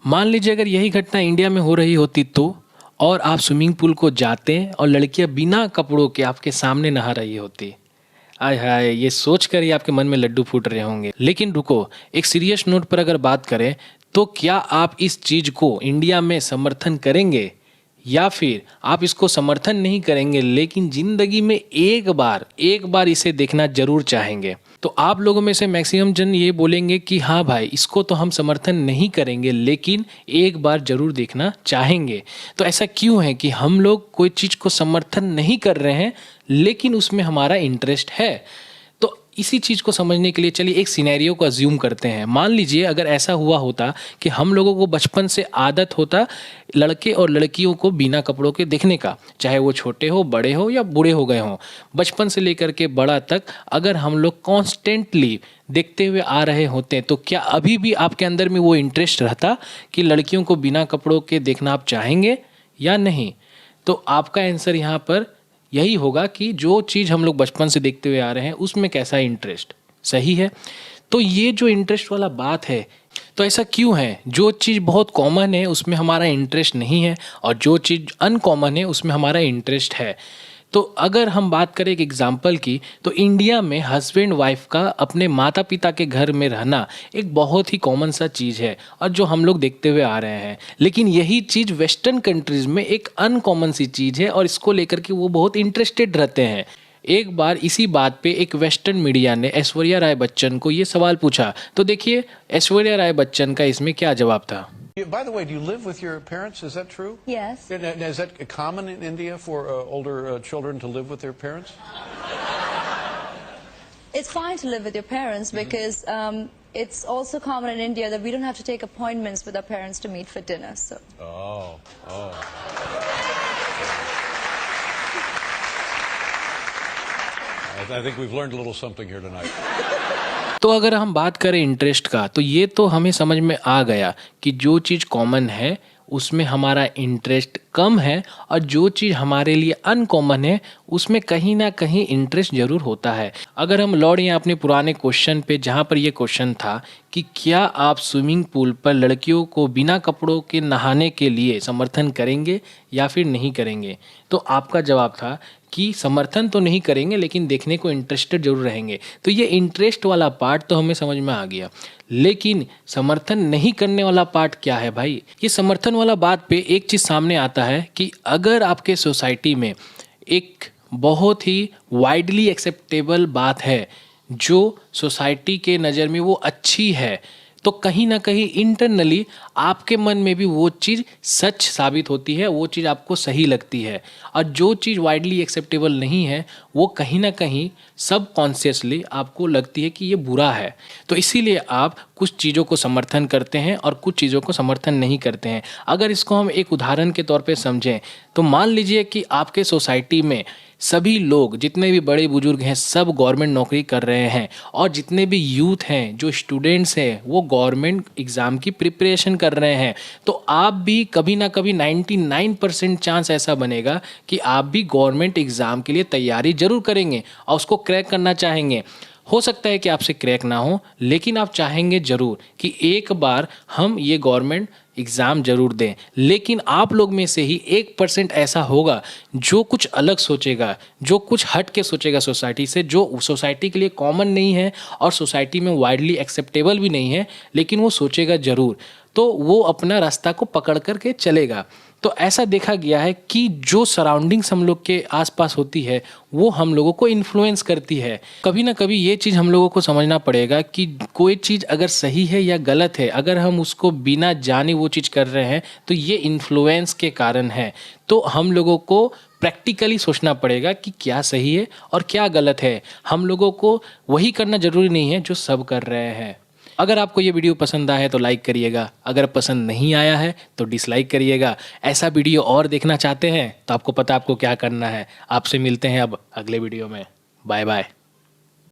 मान लीजिए अगर यही घटना इंडिया में हो रही होती तो, और आप स्विमिंग पूल को जाते और लड़कियां बिना कपड़ों के आपके सामने नहा रही होती। आय हाय, ये सोच कर ही आपके मन में लड्डू फूट रहे होंगे। लेकिन रुको, एक सीरियस नोट पर अगर बात करें तो क्या आप इस चीज को इंडिया में समर्थन करेंगे, या फिर आप इसको समर्थन नहीं करेंगे लेकिन जिंदगी में एक बार इसे देखना जरूर चाहेंगे? तो आप लोगों में से मैक्सिमम जन ये बोलेंगे कि हाँ भाई, इसको तो हम समर्थन नहीं करेंगे लेकिन एक बार जरूर देखना चाहेंगे। तो ऐसा क्यों है कि हम लोग कोई चीज़ को समर्थन नहीं कर रहे हैं लेकिन उसमें हमारा इंटरेस्ट है? तो इसी चीज़ को समझने के लिए चलिए एक सिनेरियो को अज्यूम करते हैं। मान लीजिए अगर ऐसा हुआ होता कि हम लोगों को बचपन से आदत होता लड़के और लड़कियों को बिना कपड़ों के देखने का, चाहे वो छोटे हो, बड़े हो या बूढ़े हो गए हों, बचपन से लेकर के बड़ा तक अगर हम लोग कॉन्स्टेंटली देखते हुए आ रहे होते तो क्या अभी भी आपके अंदर में वो इंटरेस्ट रहता कि लड़कियों को बिना कपड़ों के देखना आप चाहेंगे या नहीं? तो आपका आंसर यहाँ पर यही होगा कि जो चीज़ हम लोग बचपन से देखते हुए आ रहे हैं उसमें कैसा इंटरेस्ट सही है। तो ये जो इंटरेस्ट वाला बात है, तो ऐसा क्यों है? जो चीज़ बहुत कॉमन है उसमें हमारा इंटरेस्ट नहीं है और जो चीज़ अनकॉमन है उसमें हमारा इंटरेस्ट है। तो अगर हम बात करें एक एग्जाम्पल की, तो इंडिया में हस्बैंड वाइफ का अपने माता पिता के घर में रहना एक बहुत ही कॉमन सा चीज़ है और जो हम लोग देखते हुए आ रहे हैं। लेकिन यही चीज़ वेस्टर्न कंट्रीज़ में एक अनकॉमन सी चीज़ है और इसको लेकर के वो बहुत इंटरेस्टेड रहते हैं। एक बार इसी बात पे एक वेस्टर्न मीडिया ने ऐश्वर्या राय बच्चन को ये सवाल पूछा, तो देखिए ऐश्वर्या राय बच्चन का इसमें क्या जवाब था। By the way, do you live with your parents? Is that true? Yes. And is that common in India for older children to live with their parents? It's fine to live with your parents because it's also common in India that we don't have to take appointments with our parents to meet for dinner. So. Oh. I think we've learned a little something here tonight. तो अगर हम बात करें interest का, तो ये तो हमें समझ में आ गया कि जो चीज़ कॉमन है उसमें हमारा इंटरेस्ट कम है और जो चीज़ हमारे लिए अनकॉमन है उसमें कहीं ना कहीं इंटरेस्ट ज़रूर होता है। अगर हम लौट यहाँ अपने पुराने क्वेश्चन पे, जहाँ पर ये क्वेश्चन था कि क्या आप स्विमिंग पूल पर लड़कियों को बिना कपड़ों के नहाने के लिए समर्थन करेंगे या फिर नहीं करेंगे, तो आपका जवाब था कि समर्थन तो नहीं करेंगे लेकिन देखने को इंटरेस्टेड जरूर रहेंगे। तो ये इंटरेस्ट वाला पार्ट तो हमें समझ में आ गया, लेकिन समर्थन नहीं करने वाला पार्ट क्या है भाई? ये समर्थन वाला बात पे एक चीज़ सामने आता है कि अगर आपके सोसाइटी में एक बहुत ही वाइडली एक्सेप्टेबल बात है जो सोसाइटी के नज़र में वो अच्छी है, तो कहीं ना कहीं इंटरनली आपके मन में भी वो चीज़ सच साबित होती है, वो चीज़ आपको सही लगती है। और जो चीज़ वाइडली एक्सेप्टेबल नहीं है वो कहीं ना कहीं सब कॉन्शियसली आपको लगती है कि ये बुरा है। तो इसीलिए आप कुछ चीज़ों को समर्थन करते हैं और कुछ चीज़ों को समर्थन नहीं करते हैं। अगर इसको हम एक उदाहरण के तौर पे समझें तो मान लीजिए कि आपके सोसाइटी में सभी लोग, जितने भी बड़े बुजुर्ग हैं, सब गवर्नमेंट नौकरी कर रहे हैं और जितने भी यूथ हैं, जो स्टूडेंट्स हैं, वो गवर्नमेंट एग्ज़ाम की प्रिपरेशन कर रहे हैं। तो आप भी कभी ना कभी 99% चांस ऐसा बनेगा कि आप भी गवर्नमेंट एग्ज़ाम के लिए तैयारी ज़रूर करेंगे और उसको क्रैक करना चाहेंगे। हो सकता है कि आपसे क्रैक ना हो, लेकिन आप चाहेंगे ज़रूर कि एक बार हम ये गवर्नमेंट एग्ज़ाम ज़रूर दें। लेकिन आप लोग में से ही 1% ऐसा होगा जो कुछ अलग सोचेगा, जो कुछ हट के सोचेगा सोसाइटी से, जो सोसाइटी के लिए कॉमन नहीं है और सोसाइटी में वाइडली एक्सेप्टेबल भी नहीं है, लेकिन वो सोचेगा ज़रूर। तो वो अपना रास्ता को पकड़ कर के चलेगा। तो ऐसा देखा गया है कि जो सराउंडिंग्स हम लोग के आसपास होती है वो हम लोगों को इन्फ्लुएंस करती है। कभी ना कभी ये चीज़ हम लोगों को समझना पड़ेगा कि कोई चीज़ अगर सही है या गलत है, अगर हम उसको बिना जाने वो चीज़ कर रहे हैं तो ये इन्फ्लुएंस के कारण है। तो हम लोगों को प्रैक्टिकली सोचना पड़ेगा कि क्या सही है और क्या गलत है। हम लोगों को वही करना ज़रूरी नहीं है जो सब कर रहे हैं। अगर आपको ये वीडियो पसंद आया है तो लाइक करिएगा, अगर पसंद नहीं आया है तो डिसलाइक करिएगा। ऐसा वीडियो और देखना चाहते हैं तो आपको पता आपको क्या करना है। आपसे मिलते हैं अब अगले वीडियो में। Bye bye.